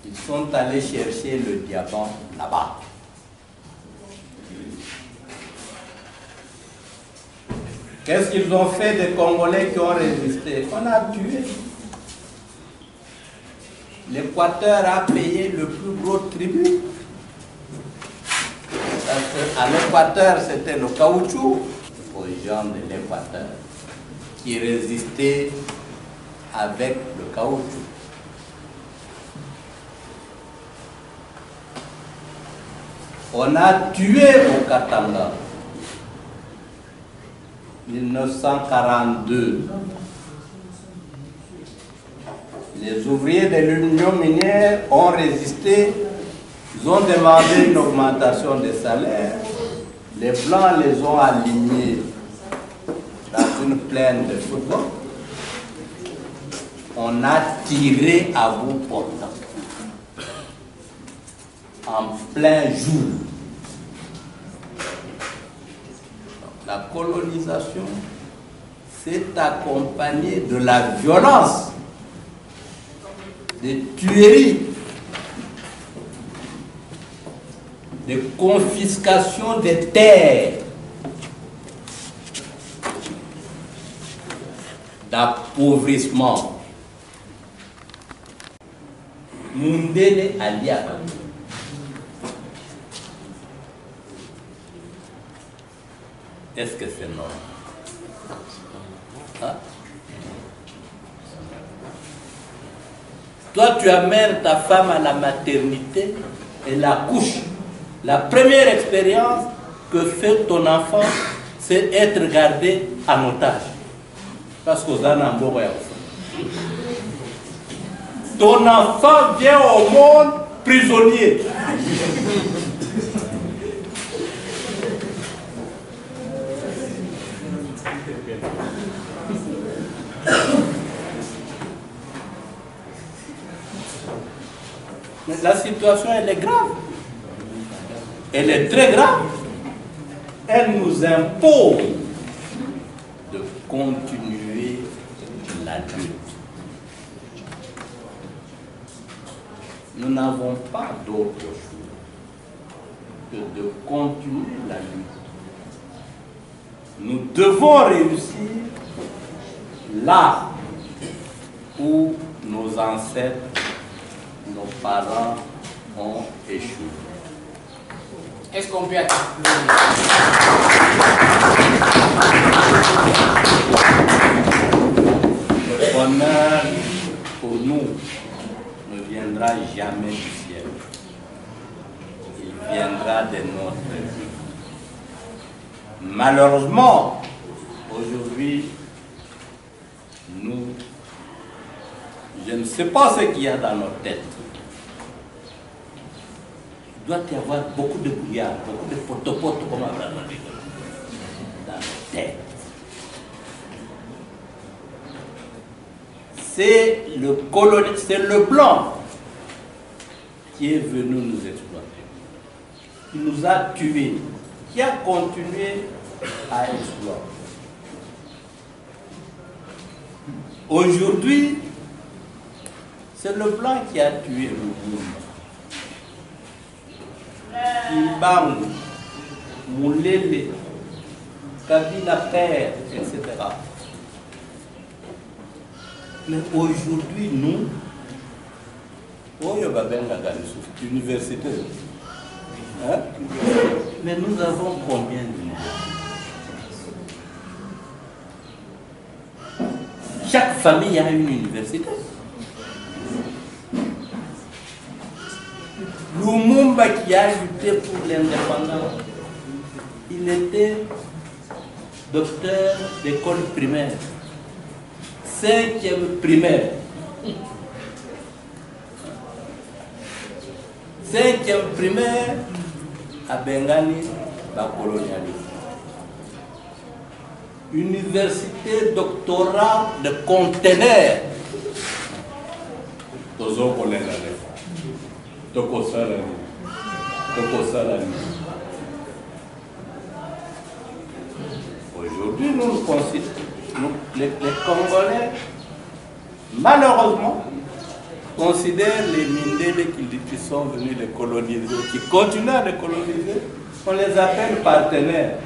ils sont allés chercher le diamant là-bas. Qu'est-ce qu'ils ont fait des Congolais qui ont résisté? On a tué. L'Équateur a payé le plus gros tribut. Parce qu'à l'Équateur, c'était le caoutchouc aux gens de l'Équateur qui résistaient avec le caoutchouc. On a tué au Katanga. 1942. Les ouvriers de l'Union minière ont résisté. Ils ont demandé une augmentation des salaires. Les Blancs les ont alignés dans une plaine de football. On a tiré à bout portant. En plein jour. La colonisation s'est accompagnée de la violence, des tueries. de confiscation des terres, d'appauvrissement. Mundele Aliaba. Est-ce que c'est normal? Hein? Toi, tu amènes ta femme à la maternité et la couche. La première expérience que fait ton enfant, c'est être gardé en otage. Parce que ton enfant vient au monde prisonnier. Mais la situation, elle est grave. Elle est très grave. Elle nous impose de continuer la lutte. Nous n'avons pas d'autre choix que de continuer la lutte. Nous devons réussir là où nos ancêtres, nos parents ont échoué.
Est-ce qu'on peut attendre?
Le bonheur pour nous ne viendra jamais du ciel. Il viendra de notre vie. Malheureusement, aujourd'hui, je ne sais pas ce qu'il y a dans nos têtes. Il doit y avoir beaucoup de brouillard, beaucoup de potopotes comme dans nos têtes. C'est le blanc qui est venu nous exploiter, qui nous a tués, qui a continué à exploiter. Aujourd'hui, c'est le blanc qui a tué le Lumumba. Ibangu, Moulele, Kabila Père, etc. Mais aujourd'hui, nous, université, hein? Mais nous avons combien d'universités? Chaque famille a une université. Lumumba qui a lutté pour l'indépendance, il était docteur d'école primaire, 5e primaire. 5e primaire à Bengani, la colonialisme. Université doctorat de conteneurs. Aujourd'hui, nous considérons, les Congolais, malheureusement, considèrent les Mindélé qui sont venus les coloniser, qui continuent à les coloniser, on les appelle partenaires.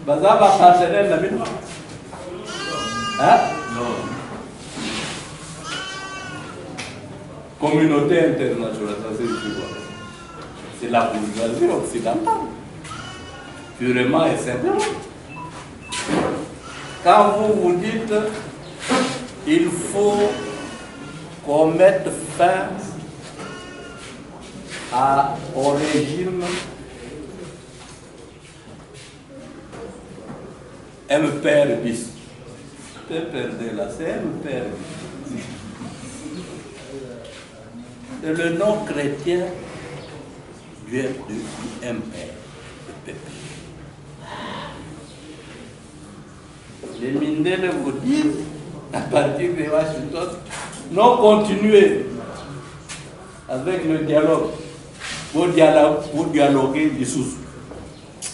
Bazaba partenaire la ville. Hein? Non. Communauté internationale, ça c'est quoi? C'est la bourgeoisie occidentale. Purement et simplement. Quand vous dites il faut qu'on mette fin au régime MPR bis. PPRD là, c'est MPR bis. C'est le nom chrétien du MPR. Les Mindélé vous disent, à partir de Washington, non continuez avec le dialogue. Vous dialoguez du sous.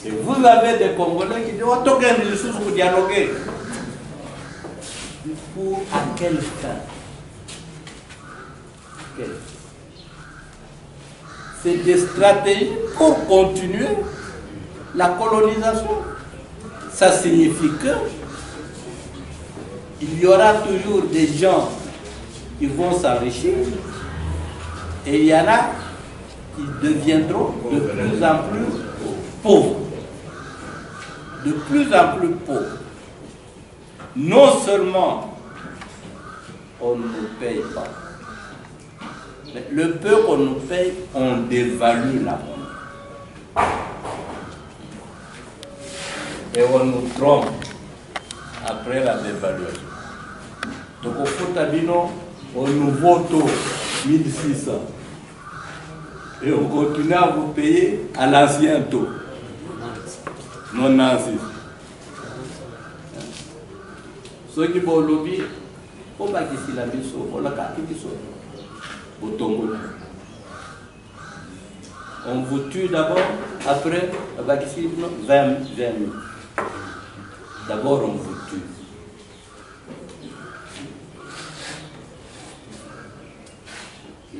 Et vous avez des Congolais qui disent, oh, toquez du sous, vous dialoguez. Du coup, à quelle fin? c'est des stratégies pour continuer la colonisation. Ça signifie que il y aura toujours des gens qui vont s'enrichir et il y en a qui deviendront de plus en plus pauvres. De plus en plus pauvres. Non seulement on ne nous paye pas, mais le peu qu'on nous paye, on dévalue la monnaie. Et on nous trompe après la dévaluation. Donc au Foutabino, on nous vote 1600. Et on continue à vous payer à l'ancien taux. Non, Nancy. Ceux qui vont au lobby, on va ici la mission, on la carte mission. Au tombeau. On vous tue d'abord, après, on va ici 20 000. D'abord, on vous tue.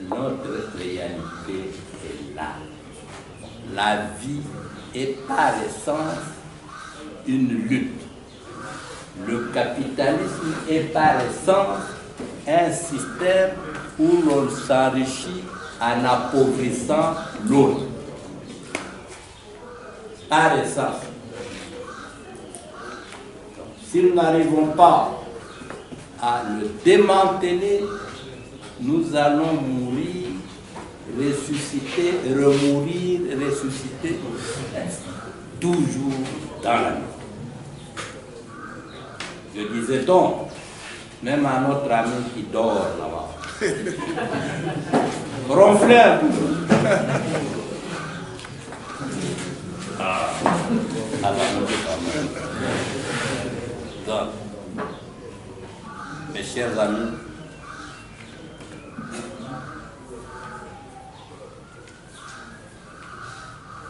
Notre réalité est là. La vie est par essence une lutte. Le capitalisme est par essence un système où l'on s'enrichit en appauvrissant l'autre. Par essence. Si nous n'arrivons pas à le démanteler, nous allons mourir, ressusciter, remourir, ressusciter, toujours dans la nuit. Je disais donc, même à notre ami qui dort là-bas, ronflez un peu. Donc, mes chers amis,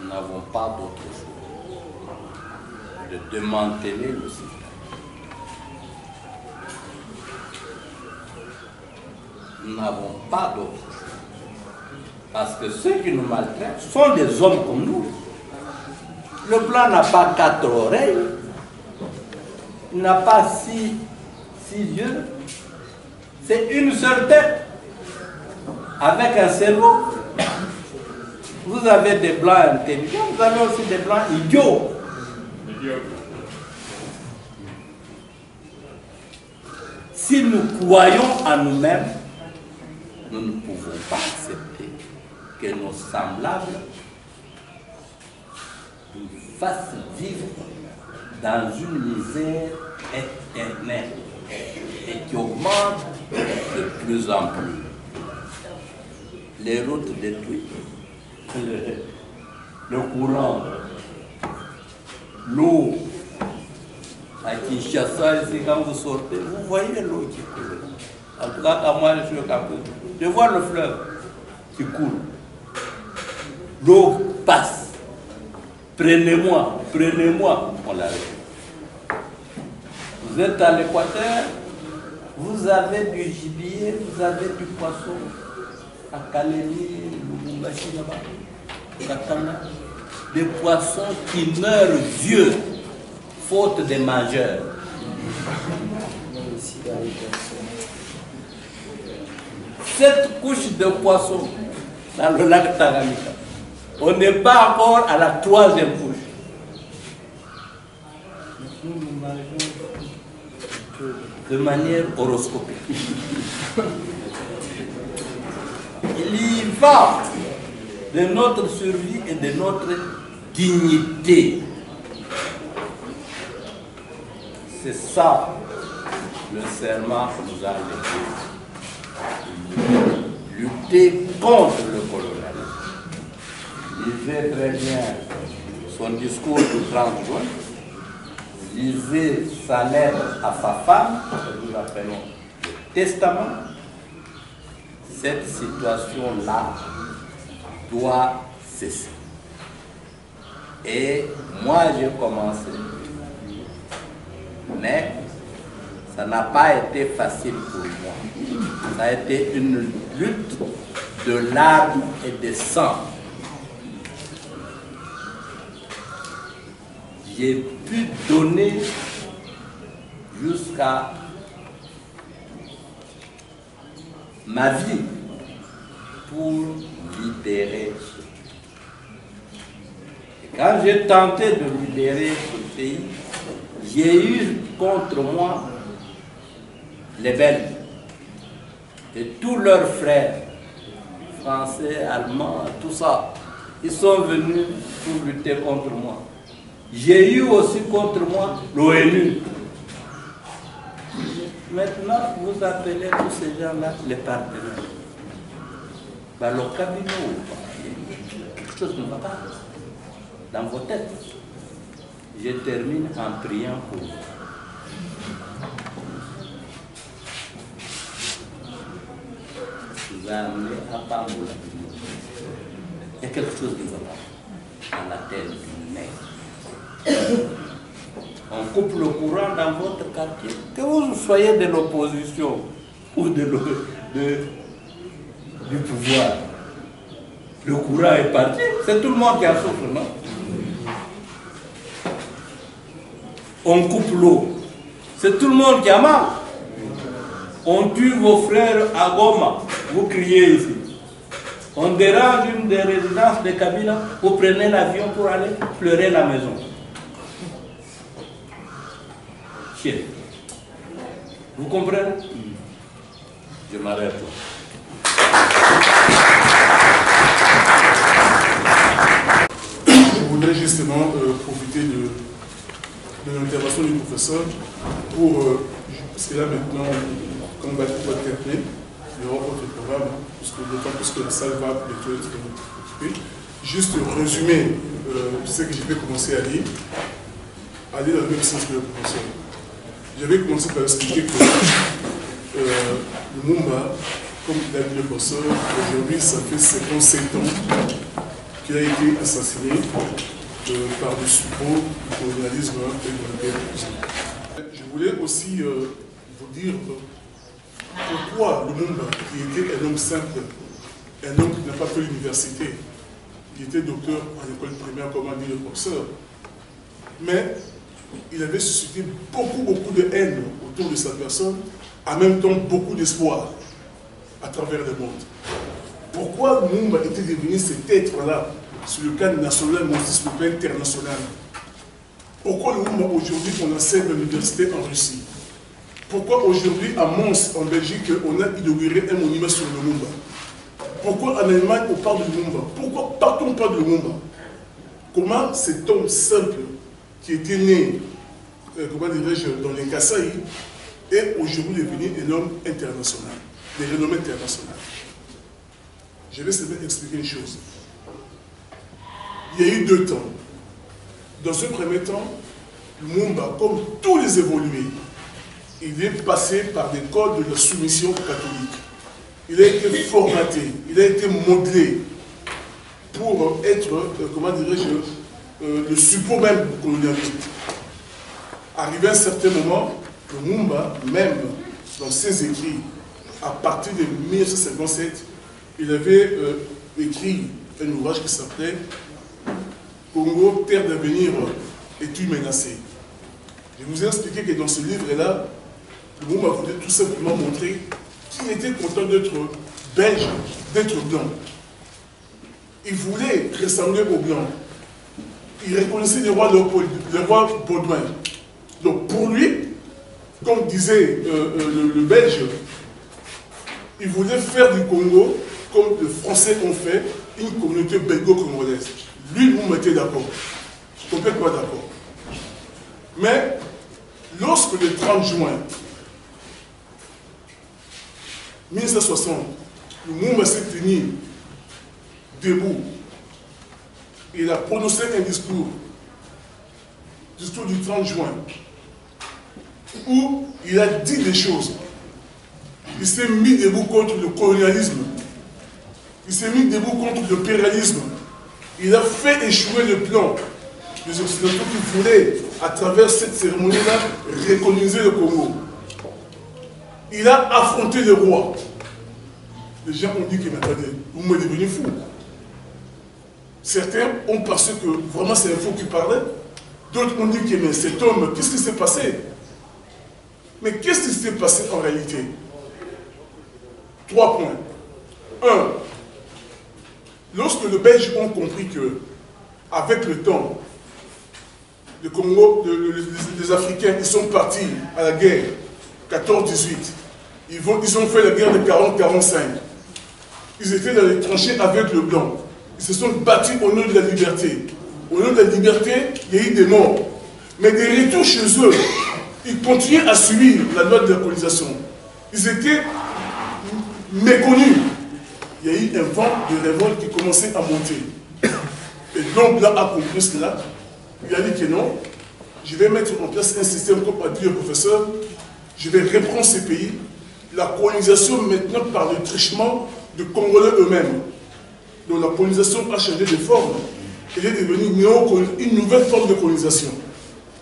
nous n'avons pas d'autre chose de démanteler le système. Nous n'avons pas d'autre chose. Parce que ceux qui nous maltraitent sont des hommes comme nous. Le blanc n'a pas 4 oreilles, il n'a pas 6 yeux, c'est une seule tête avec un cerveau. Vous avez des blancs intelligents, vous avez aussi des blancs idiots. Si nous croyons en nous-mêmes, nous ne pouvons pas accepter que nos semblables nous fassent vivre dans une misère éternelle et qui augmente de plus en plus. Les routes détruites, le courant, l'eau. À Kinshasa, ici, quand vous sortez, vous voyez l'eau qui coule. En tout cas, moi, je suis au Cameroun. Je vois le fleuve qui coule. L'eau passe. Prenez-moi, on l'arrête. Vous êtes à l'Équateur, vous avez du gibier, vous avez du poisson. À Kalemi, Lubumbashi là-bas, Katana, des poissons qui meurent vieux, faute des mangeurs. Cette couche de poissons dans le lac Tanganyika, on n'est pas encore à la 3e couche. Nous mangeons de manière horoscopique. Il y va de notre survie et de notre dignité. C'est ça le serment que nous a légué. Lutter contre le colonialisme. Lisez très bien son discours du 30 juin. Lisez sa lettre à sa femme, que nous appelons le testament. Cette situation-là doit cesser. Et moi, j'ai commencé. Mais ça n'a pas été facile pour moi. Ça a été une lutte de larmes et de sang. j'ai pu donner jusqu'à ma vie pour libérer ce pays. Et quand j'ai tenté de libérer ce pays, j'ai eu contre moi les Belges et tous leurs frères, français, allemands, tout ça. Ils sont venus pour lutter contre moi. J'ai eu aussi contre moi l'ONU. Maintenant, vous appelez tous ces gens-là les partenaires. Ben, le cabinet ou pas, quelque chose ne va pas dans vos têtes. Je termine en priant pour vous. Vous amenez à Pamboula. Il y a quelque chose qui ne va pas dans la tête d'une mère. On coupe le courant dans votre quartier. Que vous soyez de l'opposition ou du pouvoir. Le courant est parti. C'est tout le monde qui en souffre, non? On coupe l'eau. C'est tout le monde qui a mal. On tue vos frères à Goma. Vous criez ici. On dérange une des résidences de Kabila. Vous prenez l'avion pour aller pleurer la maison. Chien. Vous comprenez? Je m'arrête là.
Je voudrais justement profiter de l'intervention du professeur pour, parce que là maintenant, quand on va terminer, il y aura autre programme, d'autant plus que la salle va bientôt être occupée. Juste résumer ce que je vais commencer à lire, aller dans le même sens que le professeur. J'avais commencé par expliquer que le Mumba, comme l'a dit le professeur, aujourd'hui ça fait 57 ans qu'il a été assassiné par le suppôt du colonialisme et de l'impérialisme. Je voulais aussi vous dire pourquoi le Mumba, qui était un homme simple, un homme qui n'a pas fait l'université, qui était docteur en école primaire, comme a dit le professeur, mais il avait suscité beaucoup de haine autour de sa personne, en même temps beaucoup d'espoir à travers le monde. Pourquoi Mumba était devenu cet être-là sur le plan national, mais aussi sur le plan international? Pourquoi le Mumba aujourd'hui on enseigne à l'université en Russie? Pourquoi aujourd'hui à Mons, en Belgique, on a inauguré un monument sur le Mumba? Pourquoi en Allemagne on parle de Mumba? Pourquoi partout on parle de Mumba? Comment cet homme simple qui était né, comment dirais-je, dans les Kasaï, est aujourd'hui devenu un homme international, de renommée internationale? Je vais seulement expliquer une chose. Il y a eu deux temps. Dans un premier temps, le Mumba, comme tous les évolués, il est passé par des codes de la soumission catholique. Il a été formaté, il a été modelé pour être, comment dirais-je, le support même du colonialisme. Arrivé à un certain moment, le Mumba, même dans ses écrits, à partir de 1957, il avait écrit un ouvrage qui s'appelait Congo, terre d'avenir, es-tu menacé? Je vous ai expliqué que dans ce livre-là, le Mumba voulait tout simplement montrer qu'il était content d'être belge, d'être blanc. Il voulait ressembler aux blancs. Il reconnaissait le roi Léopold, le roi Baudouin. Donc pour lui, comme disait le Belge, il voulait faire du Congo, comme les Français ont fait, une communauté belgo-congolaise. Lui, vous mettez d'accord. Complètement d'accord. Mais, lorsque le 30 juin 1960, le Mumba s'est tenu debout. Il a prononcé un discours du 30 juin, où il a dit des choses. Il s'est mis debout contre le colonialisme. Il s'est mis debout contre l'impérialisme. Il a fait échouer le plan des Occidentaux qui voulaient, à travers cette cérémonie-là, recoloniser le Congo. Il a affronté le roi. Les gens ont dit que, mais attendez, vous m'êtes devenu fou. Certains ont pensé que vraiment c'est un fou qui parlait. D'autres ont dit que mais cet homme, qu'est-ce qui s'est passé? Mais qu'est-ce qui s'est passé en réalité? 3 points. 1. Lorsque les Belges ont compris que, avec le temps, le Congo, les Africains, ils sont partis à la guerre 14-18. Ils ont fait la guerre de 40-45. Ils étaient dans les tranchées avec le blanc. Ils se sont battus au nom de la liberté. Au nom de la liberté, il y a eu des morts. Mais des retours chez eux, ils continuaient à suivre la loi de la colonisation. Ils étaient méconnus. Il y a eu un vent de révolte qui commençait à monter. Et donc là, a compris cela. Il a dit que non, je vais mettre en place un système, comme a dit le professeur, je vais reprendre ces pays. La colonisation maintenant par le trichement de Congolais eux-mêmes. Donc la colonisation a changé de forme. Elle est devenue une nouvelle forme de colonisation.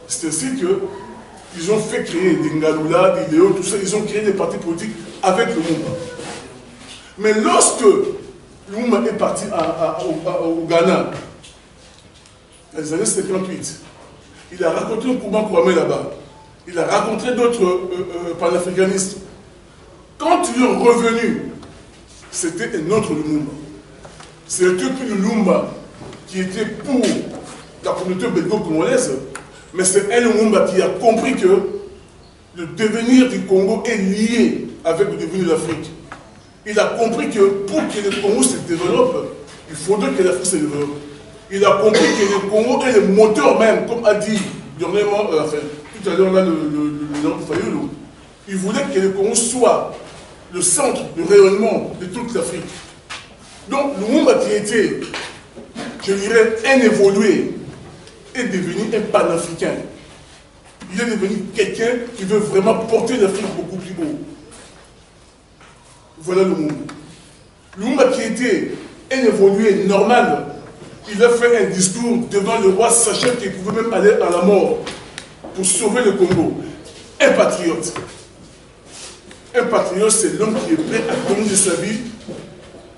C'est ainsi qu'ils ont fait créer des Ngaloula, des Léo, tout ça, ils ont créé des partis politiques avec le Lumumba. Mais lorsque Lumumba est parti au Ghana, dans les années 58, il a rencontré un Nkrumah Kwame là-bas. Il a rencontré d'autres panafricanistes. Quand ils sont revenus, c'était un autre Lumumba. C'était plus le Lumumba qui était pour la communauté belgo-congolaise, mais c'est un Lumumba qui a compris que le devenir du Congo est lié avec le devenir de l'Afrique. Il a compris que pour que le Congo se développe, il faudrait que l'Afrique se développe. Il a compris que le Congo est le moteur même, comme a dit dernièrement, tout à l'heure là, le Fayoulou. Il voulait que le Congo soit le centre de rayonnement de toute l'Afrique. Donc Lumumba qui était, je dirais, un évolué, est devenu un panafricain. Il est devenu quelqu'un qui veut vraiment porter l'Afrique beaucoup plus haut. Voilà Lumumba. Lumumba qui était un évolué normal, il a fait un discours devant le roi, sachant qu'il pouvait même aller à la mort pour sauver le Congo. Un patriote. Un patriote, c'est l'homme qui est prêt à donner de sa vie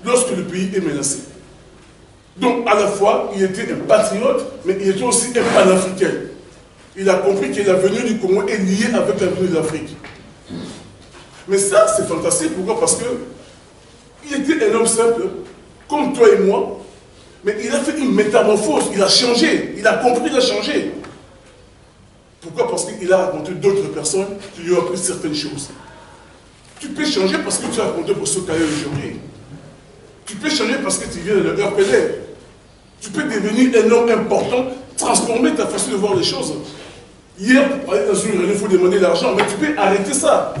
lorsque le pays est menacé. Donc, à la fois, il était un patriote, mais il était aussi un panafricain. Il a compris que l'avenir du Congo est lié avec l'avenir de l'Afrique. Mais ça, c'est fantastique. Pourquoi? Parce qu'il était un homme simple, comme toi et moi, mais il a fait une métamorphose. Il a changé. Il a compris, il a changé. Pourquoi? Parce qu'il a raconté d'autres personnes qui lui ont appris certaines choses. Tu peux changer parce que tu as raconté pour ce cahier aujourd'hui. Tu peux changer parce que tu viens de leur RPD. Tu peux devenir un homme important, transformer ta façon de voir les choses. Hier, pour aller dans une réunion, il faut demander l'argent, mais tu peux arrêter ça.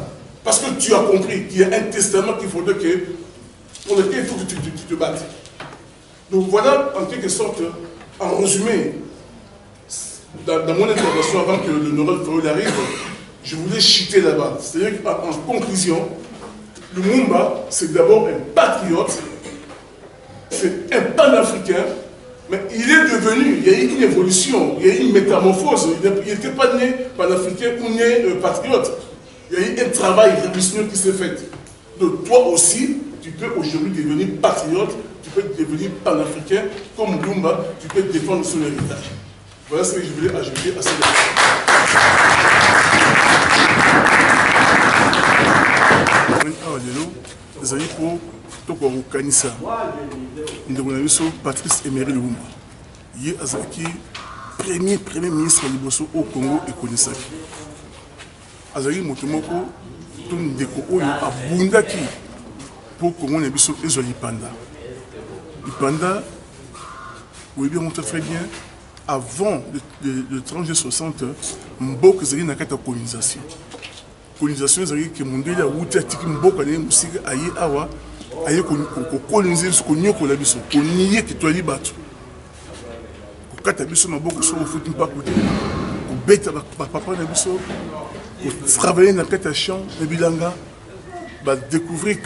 Parce que tu as compris qu'il y a un testament qu'il faudrait que, pour lequel il faut que tu te battes. Donc voilà, en quelque sorte, en résumé, dans mon intervention, avant que le Noël Fayoul arrive, je voulais chuter là-bas. C'est-à-dire qu'en conclusion, le Lumumba, c'est d'abord un patriote, c'est un panafricain, mais il est devenu, il y a eu une évolution, il y a eu une métamorphose. Il n'était pas né panafricain ou né patriote. Il y a eu un travail révolutionnaire qui s'est fait. Donc toi aussi, tu peux aujourd'hui devenir patriote, tu peux devenir panafricain, comme Lumumba, tu peux défendre son héritage. Voilà ce que je voulais ajouter à ce débat. Ezali pour tokokanisa ndeko na biso Patrice Emery Lumumba. Ye azalaki premier ministre ya liboso au Congo ekonisaki. Azalaki moto moko to ndeko oyo abundaki pour Congo na biso ezwa lipanda. Lipanda, vous voyez bien très bien, avant le 30-60, Mbok ezalaki na kati ya colonisation. Colonisation ezalaki ke mondele awuti atiki mboka na ye mosika aye awa aye kokolonize biso konyokola biso konie ke toyali bato kokata biso maboko so ofuti mpako te kobeta bapapa na biso kotravaille na kati ya champ na bilanga badécouvrir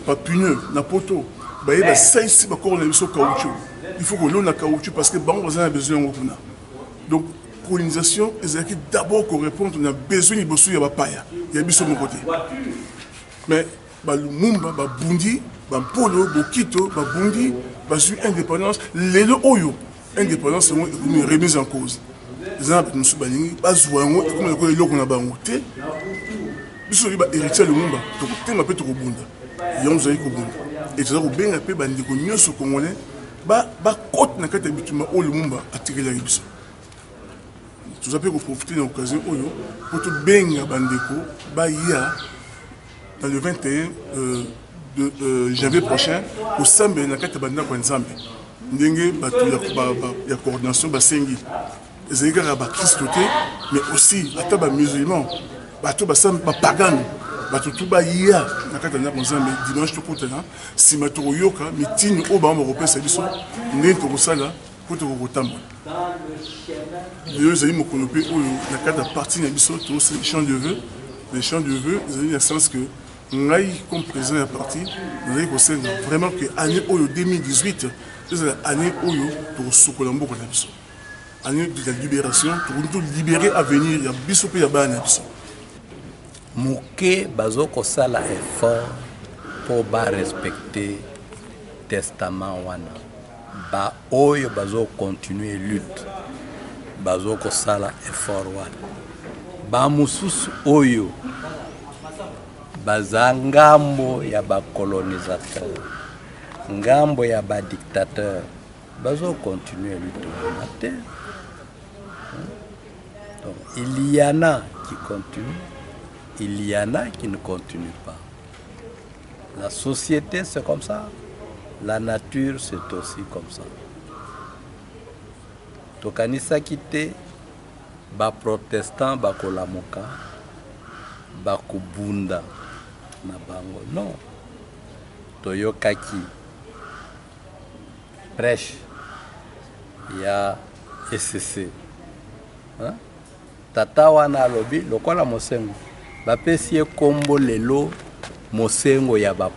papineux na poto baye basaisi bakoro na biso caoutchouc il faut kolona caoutchouc parce que bango baza na besoin yango kuna. Donc colonisation, ezalaki d'abord qu'on répond on a besoin de bossu ya paya ya biso mon côté. Mais Lumumba Bundi, Polo, Bokito, Bundi, indépendance, les oyo indépendance c'est une remise en cause. eza na bato mosusu balingi bazwa yango ekoma lokola eloko na bango te biso oyebi baheritier lumumba tokotenga mpe tokobunda yango tozali kobunda e toza kobenga mpe bandeko nyonso congolais bakota na kati ya bituma oyo lumumba atikelaki biso toza mpe koprofite na occasion oyo mpo tobenga bandeko baya dans le 21 de janvier prochain kosambela na kati ya bandako ya nzambe ndenge bato ya coordination basengi ezali kaka bakristo te mais aussi ata bamusulman bato bapagane bato tu baya na kati ya ndako nzambe dimanche tokutana nsima tokoyoka mitini oyo bango bakopesa biso ndenge tokosala mpo tokokotambola lelo ezali mokolo mpe oyo na kati ya parti na biso tosala champ de vœux les champs de vœux ezali na sens que ngai comme président ya parti nazali kosenga vraiment que année oyo 2018 ezala année oyo tokosukola mboka na biso année de la libération tokoki libérer avenir ya biso mpe ya bana na biso
moke bazokosala effort mpo barespecte testament wana baoyo bazocontinue lutte bazokosala effort wana bamosusu oyo baza ngambo ya bacolonisateur ngambo ya badictateur bazocontinue lutte wana te. Donc il y en a qui continuent, il y en a qui ne continuent pas. La société c'est comme ça, la nature c'est aussi comme ça. Tokanisaki te ba protestant bakolamuka bakubunda na bango non. Toyokaki prêche ya SCC tata wana alobi lokola mosengo bapesi ye kombo lelo mosengo ya ba